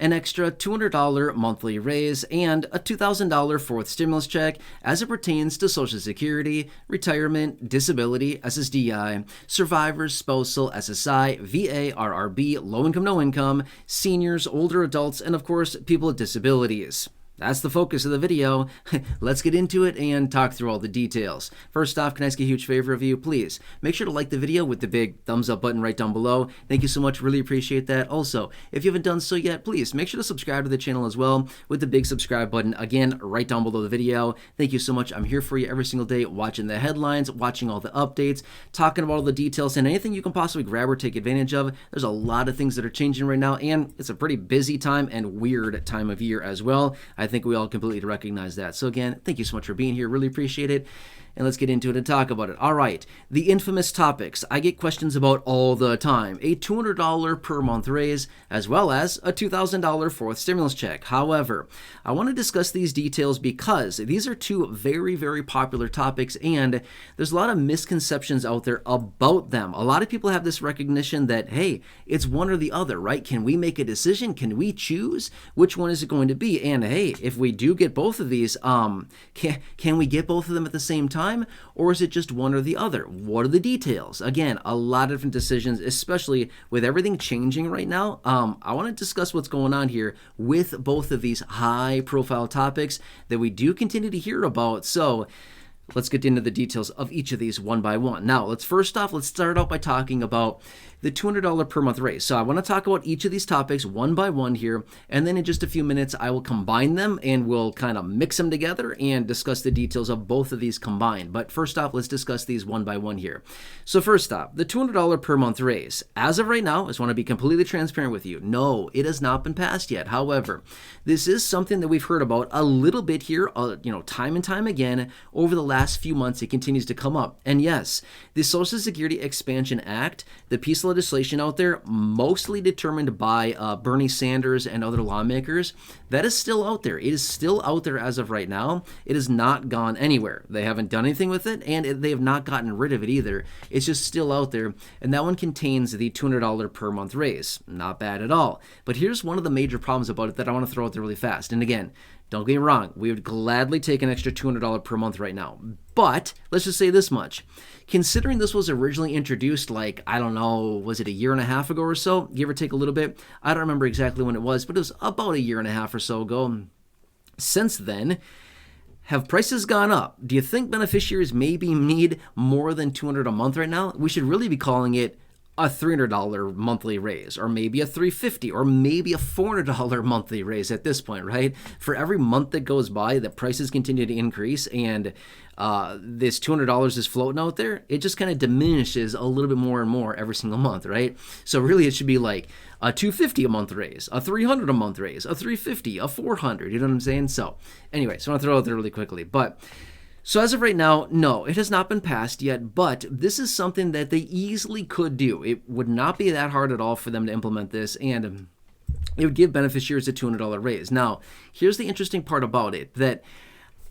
an extra $200 monthly raise, and a $2,000 fourth stimulus check as it pertains to Social Security, retirement, disability, SSDI, survivors, spousal, SSI, VA, RRB, low income, no income, seniors, older adults, and of course, people with disabilities. That's the focus of the video. Let's get into it and talk through all the details. First off, can I ask a huge favor of you? Please make sure to like the video with the big thumbs up button right down below. Thank you so much. Really appreciate that. Also, if you haven't done so yet, please make sure to subscribe to the channel as well with the big subscribe button, again, right down below the video. Thank you so much. I'm here for you every single day, watching the headlines, watching all the updates, talking about all the details, and anything you can possibly grab or take advantage of. There's a lot of things that are changing right now, and it's a pretty busy time and weird time of year as well. I think we all completely recognize that. So again, thank you so much for being here. Really appreciate it. And let's get into it and talk about it. All right, the infamous topics I get questions about all the time. A $200 per month raise, as well as a $2,000 fourth stimulus check. However, I want to discuss these details because these are two very, very popular topics, and there's a lot of misconceptions out there about them. A lot of people have this recognition that, hey, it's one or the other, right? Can we make a decision? Can we choose? Which one is it going to be? And hey, if we do get both of these, can we get both of them at the same time? Or is it just one or the other? What are the details? Again, a lot of different decisions, especially with everything changing right now. I want to discuss what's going on here with both of these high profile topics that we do continue to hear about. So let's get into the details of each of these one by one. Now, let's start out by talking about the $200 per month raise. So I want to talk about each of these topics one by one here, and then in just a few minutes, I will combine them and we'll kind of mix them together and discuss the details of both of these combined. But first off, let's discuss these one by one here. So first off, the $200 per month raise. As of right now, I just want to be completely transparent with you. No, it has not been passed yet. However, this is something that we've heard about a little bit here, time and time again over the last few months. It continues to come up. And yes, the Social Security Expansion Act, the piece of legislation out there, mostly determined by Bernie Sanders and other lawmakers, that is still out there. It is still out there as of right now. It has not gone anywhere. They haven't done anything with it, and they have not gotten rid of it either. It's just still out there, and that one contains the $200 per month raise. Not bad at all. But here's one of the major problems about it that I want to throw out there really fast. And again, don't get me wrong, we would gladly take an extra $200 per month right now. But let's just say this much. Considering this was originally introduced I don't know, was it a year and a half ago or so? Give or take a little bit. I don't remember exactly when it was, but it was about a year and a half or so ago. Since then, have prices gone up? Do you think beneficiaries maybe need more than $200 a month right now? We should really be calling it a $300 monthly raise, or maybe a $350, or maybe a $400 monthly raise at this point, right? For every month that goes by, the prices continue to increase, and this $200 is floating out there, it just kind of diminishes a little bit more and more every single month, right? So really, it should be like a $250 a month raise, a $300 a month raise, a $350, a $400. You know what I'm saying? So anyway, so I want to throw it out there really quickly, but. So as of right now, no, it has not been passed yet, but this is something that they easily could do. It would not be that hard at all for them to implement this, and it would give beneficiaries a $200 raise. Now, here's the interesting part about it, that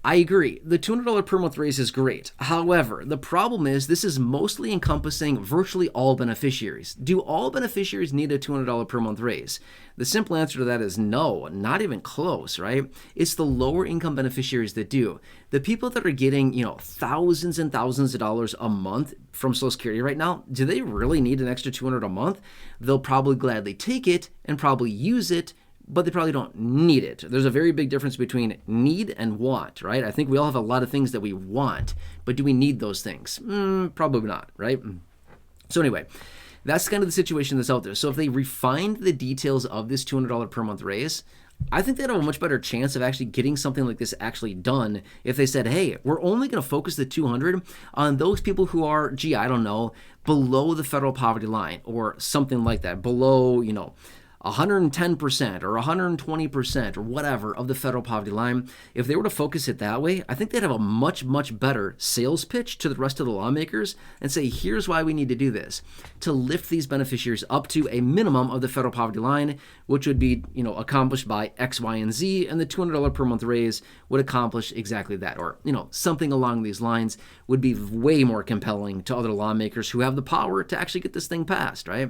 I agree, the $200 per month raise is great. However, the problem is this is mostly encompassing virtually all beneficiaries. Do all beneficiaries need a $200 per month raise? The simple answer to that is no, not even close, right? It's the lower income beneficiaries that do. The people that are getting, thousands and thousands of dollars a month from Social Security right now, do they really need an extra $200 a month? They'll probably gladly take it and probably use it, but they probably don't need it. There's a very big difference between need and want, right? I think we all have a lot of things that we want, but do we need those things? Probably not, right? So anyway, that's kind of the situation that's out there. So if they refined the details of this $200 per month raise, I think they'd have a much better chance of actually getting something like this actually done if they said, hey, we're only going to focus the $200 on those people who are, I don't know, below the federal poverty line or something like that, below, 110% or 120% or whatever of the federal poverty line. If they were to focus it that way, I think they'd have a much, much better sales pitch to the rest of the lawmakers and say, here's why we need to do this, to lift these beneficiaries up to a minimum of the federal poverty line, which would be, accomplished by X, Y, and Z, and the $200 per month raise would accomplish exactly that, or, something along these lines would be way more compelling to other lawmakers who have the power to actually get this thing passed, right?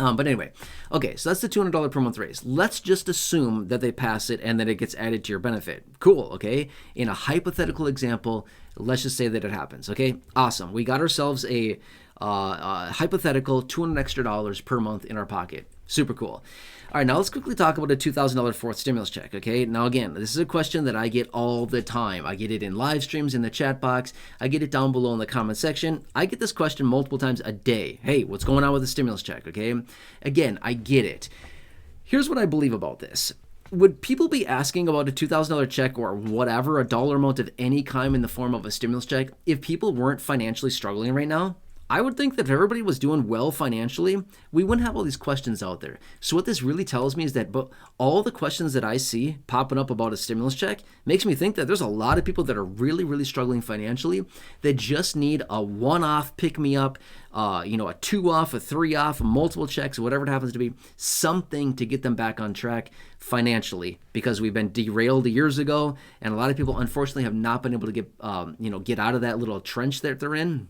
But anyway, okay, so that's the $200 per month raise. Let's just assume that they pass it and that it gets added to your benefit. Cool, okay? In a hypothetical example, let's just say that it happens, okay? Awesome. We got ourselves a hypothetical $200 extra per month in our pocket. Super cool. All right, now let's quickly talk about a $2,000 fourth stimulus check, okay? Now again, this is a question that I get all the time. I get it in live streams, in the chat box. I get it down below in the comment section. I get this question multiple times a day. Hey, what's going on with the stimulus check, okay? Again, I get it. Here's what I believe about this. Would people be asking about a $2,000 check or whatever, a dollar amount of any kind in the form of a stimulus check, if people weren't financially struggling right now? I would think that if everybody was doing well financially, we wouldn't have all these questions out there. So what this really tells me is that all the questions that I see popping up about a stimulus check makes me think that there's a lot of people that are really, really struggling financially that just need a one-off pick-me-up, a 2-off, a 3-off, multiple checks, whatever it happens to be, something to get them back on track financially, because we've been derailed years ago, and a lot of people unfortunately have not been able to get out of that little trench that they're in.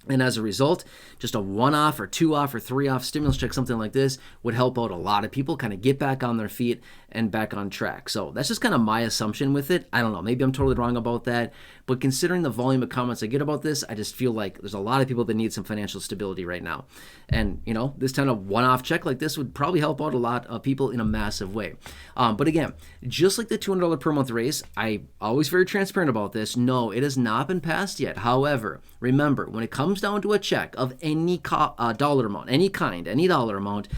And as a result, just a 1-off or 2-off or 3-off stimulus check, something like this, would help out a lot of people kind of get back on their feet and back on track. So that's just kind of my assumption with it. I don't know, maybe I'm totally wrong about that. But considering the volume of comments I get about this, I just feel like there's a lot of people that need some financial stability right now. And, this kind of one-off check like this would probably help out a lot of people in a massive way. But again, just like the $200 per month raise, I'm always very transparent about this. No, it has not been passed yet. However, remember, when it comes down to a check of any dollar amount, any kind, any dollar amount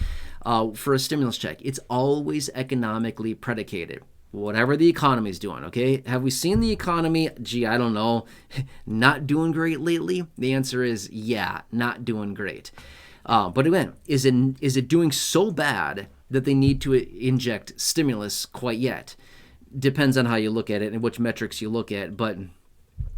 for a stimulus check, it's always economically predicated. Whatever the economy is doing, okay? Have we seen the economy, I don't know, not doing great lately? The answer is yeah, not doing great. But again, is it doing so bad that they need to inject stimulus quite yet? Depends on how you look at it and which metrics you look at, but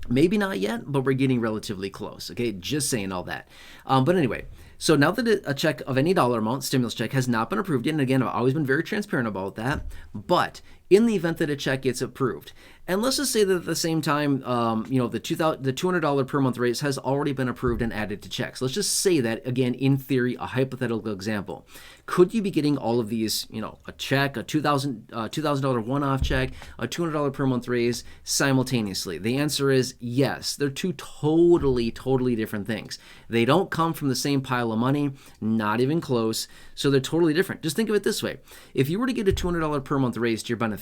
maybe not yet, but we're getting relatively close, okay? Just saying all that. But anyway, so now that a check of any dollar amount, stimulus check, has not been approved yet, and again, I've always been very transparent about that, but in the event that a check gets approved, and let's just say that at the same time, the $200 per month raise has already been approved and added to checks. Let's just say that, again, in theory, a hypothetical example. Could you be getting all of these, a check, a $2,000 one-off check, a $200 per month raise simultaneously? The answer is yes. They're two totally, totally different things. They don't come from the same pile of money, not even close, so they're totally different. Just think of it this way. If you were to get a $200 per month raise to your benefits,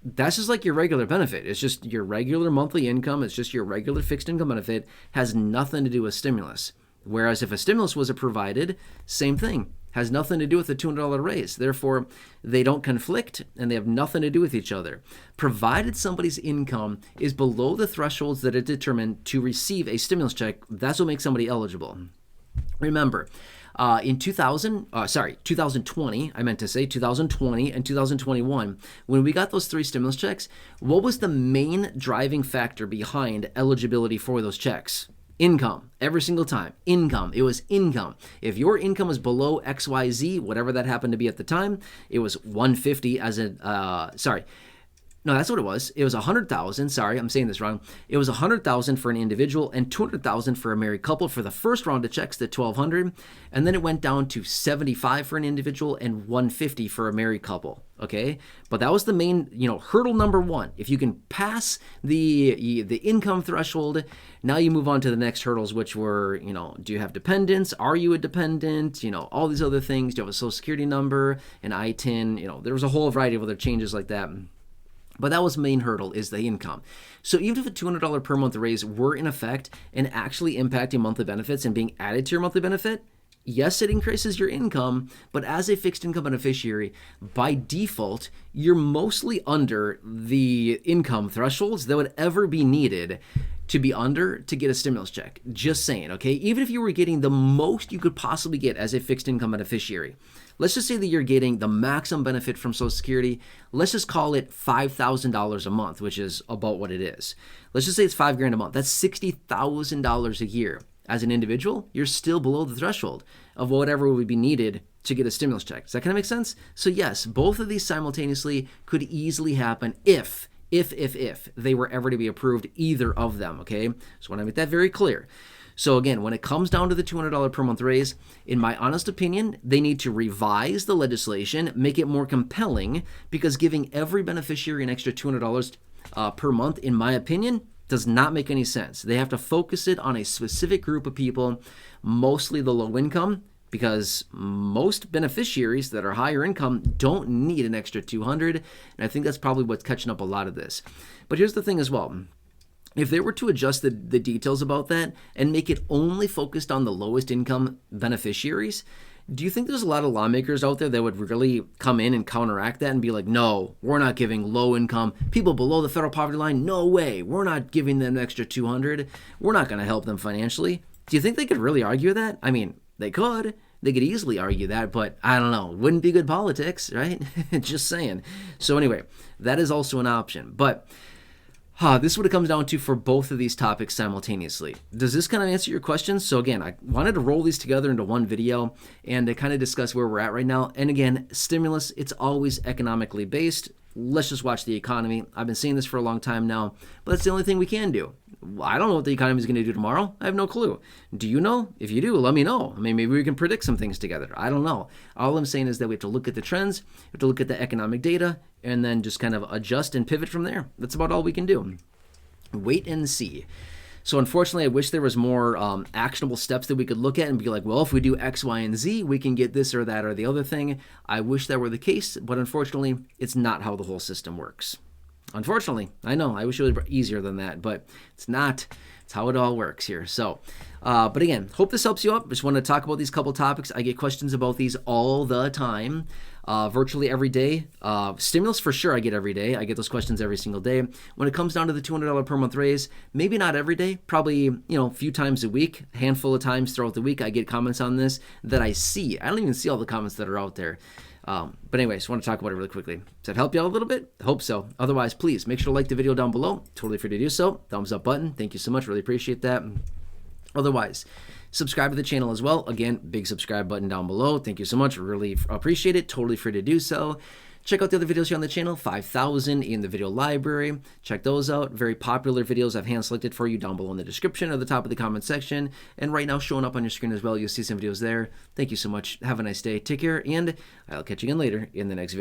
that's just like your regular benefit. It's just your regular monthly income. It's just your regular fixed income benefit. Has nothing to do with stimulus. Whereas if a stimulus was provided, same thing. Has nothing to do with the $200 raise. Therefore, they don't conflict and they have nothing to do with each other. Provided somebody's income is below the thresholds that are determined to receive a stimulus check, that's what makes somebody eligible. Remember, in 2020, I meant to say 2020 and 2021, when we got those 3 stimulus checks, what was the main driving factor behind eligibility for those checks? Income. Every single time. Income. It was income. If your income was below XYZ, whatever that happened to be at the time, it was 150 as no, that's what it was. It was 100,000. Sorry, I'm saying this wrong. It was 100,000 for an individual and 200,000 for a married couple for the first round of checks, the 1,200, and then it went down to 75 for an individual and 150 for a married couple. Okay, but that was the main, hurdle number 1. If you can pass the income threshold, now you move on to the next hurdles, which were, do you have dependents? Are you a dependent? All these other things. Do you have a social security number, an ITIN? There was a whole variety of other changes like that. But that was the main hurdle, is the income. So even if a $200 per month raise were in effect and actually impacting monthly benefits and being added to your monthly benefit, yes, it increases your income, but as a fixed income beneficiary, by default, you're mostly under the income thresholds that would ever be needed to be under to get a stimulus check. Just saying, okay? Even if you were getting the most you could possibly get as a fixed income beneficiary, let's just say that you're getting the maximum benefit from Social Security. Let's just call it $5,000 a month, which is about what it is. Let's just say it's $5,000 a month. That's $60,000 a year. As an individual, you're still below the threshold of whatever would be needed to get a stimulus check. Does that kind of make sense? So yes, both of these simultaneously could easily happen if they were ever to be approved, either of them, okay? So I want to make that very clear. So again, when it comes down to the $200 per month raise, in my honest opinion, they need to revise the legislation, make it more compelling, because giving every beneficiary an extra $200 per month, in my opinion, does not make any sense. They have to focus it on a specific group of people, mostly the low income, because most beneficiaries that are higher income don't need an extra $200, and I think that's probably what's catching up a lot of this. But here's the thing as well. If they were to adjust the details about that and make it only focused on the lowest income beneficiaries, do you think there's a lot of lawmakers out there that would really come in and counteract that and be like, no, we're not giving low income people below the federal poverty line? No way. We're not giving them an extra $200. We're not going to help them financially. Do you think they could really argue that? I mean, they could. They could easily argue that, but I don't know. Wouldn't be good politics, right? Just saying. So anyway, that is also an option. But this is what it comes down to for both of these topics simultaneously. Does this kind of answer your questions? So again, I wanted to roll these together into one video and to kind of discuss where we're at right now. And again, stimulus, it's always economically based. Let's just watch the economy. I've been saying this for a long time now, but that's the only thing we can do. I don't know what the economy is going to do tomorrow. I have no clue. Do you know? If you do, let me know. I mean, maybe we can predict some things together. I don't know. All I'm saying is that we have to look at the trends, we have to look at the economic data, and then just kind of adjust and pivot from there. That's about all we can do. Wait and see. So unfortunately, I wish there was more actionable steps that we could look at and be like, well, if we do X, Y, and Z, we can get this or that or the other thing. I wish that were the case, but unfortunately, it's not how the whole system works. Unfortunately, I know, I wish it was easier than that, but it's not. It's how it all works here. So, but again, hope this helps you out. Just want to talk about these couple topics. I get questions about these all the time, virtually every day. Stimulus for sure I get every day. I get those questions every single day. When it comes down to the $200 per month raise, maybe not every day, probably, a few times a week, a handful of times throughout the week, I get comments on this that I see. I don't even see all the comments that are out there. But anyway, just want to talk about it really quickly. Does that help you out a little bit? I hope so. Otherwise, please make sure to like the video down below. Totally free to do so. Thumbs up button. Thank you so much. Really appreciate that. Otherwise, subscribe to the channel as well. Again, big subscribe button down below. Thank you so much. Really appreciate it. Totally free to do so. Check out the other videos here on the channel, 5,000 in the video library. Check those out. Very popular videos I've hand selected for you down below in the description or the top of the comment section. And right now showing up on your screen as well. You'll see some videos there. Thank you so much. Have a nice day. Take care, and I'll catch you again later in the next video.